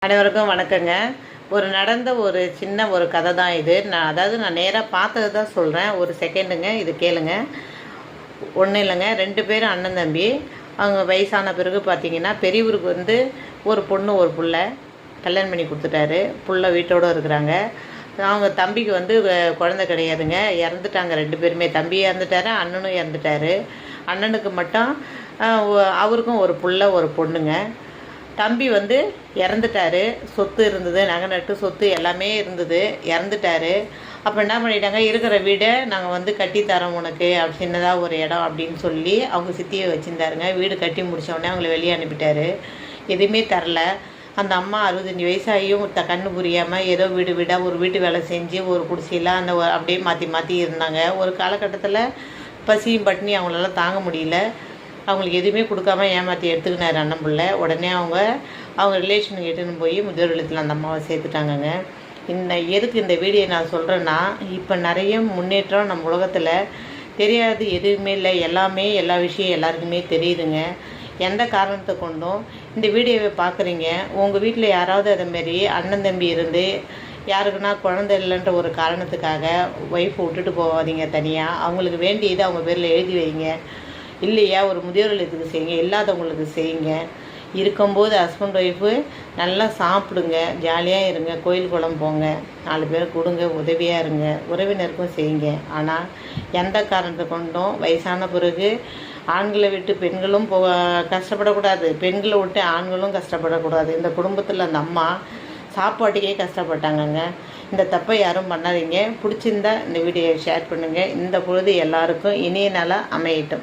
அனைவருக்கும் வணக்கங்க. நடந்த ஒரு சின்ன கதை தான் இது. நான் நேராக பார்த்தது தான் சொல்கிறேன். ஒரு செகண்டுங்க, இது கேளுங்க. ஒன்றும் இல்லைங்க, 2 பேரும் அண்ணன் தம்பி. அவங்க வயசான பிறகு பார்த்தீங்கன்னா பெரியவருக்கு ஒரு பொண்ணு ஒரு புள்ள கல்யாணம் பண்ணி கொடுத்துட்டாரு. புள்ள வீட்டோடு இருக்கிறாங்க. அவங்க தம்பிக்கு குழந்தை கிடையாதுங்க, இறந்துட்டாங்க 2 பேருமே. தம்பி இறந்துட்டாரு, அண்ணனும் இறந்துட்டாரு. அண்ணனுக்கு மட்டும் அவருக்கும் ஒரு புள்ள ஒரு பொண்ணுங்க. தம்பி இறந்துட்டார். சொத்து இருந்தது, நகை நட்டு சொத்து எல்லாமே இருந்தது, இறந்துட்டார். அப்போ என்ன பண்ணிட்டாங்க, இருக்கிற வீடை நாங்கள் கட்டித்தரோம் உனக்கு, அப்படி சின்னதாக ஒரு இடம் அப்படின்னு சொல்லி அவங்க சித்தியை வச்சுருந்தாருங்க. வீடு கட்டி முடித்தோடனே அவங்கள வெளியே அனுப்பிட்டார். எதுவுமே தரல. அந்த அம்மா 65 வயசாகியும் கண்ணு புரியாமல் ஏதோ வீடு வீடாக ஒரு வீட்டு வேலை செஞ்சு ஒரு குடிசையில் அப்படியே மாற்றி மாற்றி இருந்தாங்க. ஒரு காலகட்டத்தில் பசியும் பட்டினி அவங்களால தாங்க முடியல. அவங்களுக்கு எதுவுமே கொடுக்காம ஏமாற்றி எடுத்துக்கினார் அண்ணன் பிள்ளை. உடனே அவங்க ரிலேஷனுக்கு எட்டுன்னு போய் முதியோர் இல்லத்தில் அந்த அம்மாவை சேர்த்துட்டாங்கங்க. எதுக்கு இந்த வீடியோ நான் சொல்கிறேன்னா, இப்போ நிறைய முன்னேற்றம் நம்ம உலகத்தில் தெரியாது எதுவுமே இல்லை. எல்லா விஷயம் எல்லாருக்குமே தெரியுதுங்க. எந்த காரணத்தை கொண்டும் இந்த வீடியோவை பார்க்குறீங்க, உங்கள் வீட்டில் யாராவது அதேமாரி அண்ணன் தம்பி இருந்து யாருக்குன்னா குழந்தை இல்லைன்ற ஒரு காரணத்துக்காக ஒய்ஃபை விட்டுட்டு போகாதீங்க தனியாக. அவங்களுக்கு வேண்டியது அவங்க பேரில் எழுதி வைங்க. இல்லையா ஒரு முதியோர் இல்லத்துக்கு செய்யுங்க, இல்லாதவங்களுக்கு செய்யுங்க. இருக்கும்போது ஹஸ்பண்ட் ஒய்ஃபு நல்லா சாப்பிடுங்க, ஜாலியாக இருங்க, கோயில் குளம் போங்க, 4 பேர் கொடுங்க, உதவியாக இருங்க, உறவினருக்கும் செய்யுங்க. ஆனால் எந்த காரணத்தை கொண்டும் வயசான பிறகு ஆண்களை விட்டு பெண்களும் கஷ்டப்படக்கூடாது, பெண்களை விட்டு ஆண்களும் கஷ்டப்படக்கூடாது. இந்த குடும்பத்தில் அந்த அம்மா சாப்பாட்டுக்கே கஷ்டப்பட்டாங்கங்க. இந்த தப்பை யாரும் பண்ணாதீங்க. பிடிச்சிருந்தா இந்த வீடியோவை ஷேர் பண்ணுங்கள். இந்த பொழுது எல்லாருக்கும் இனிய நாளாக அமையட்டும்.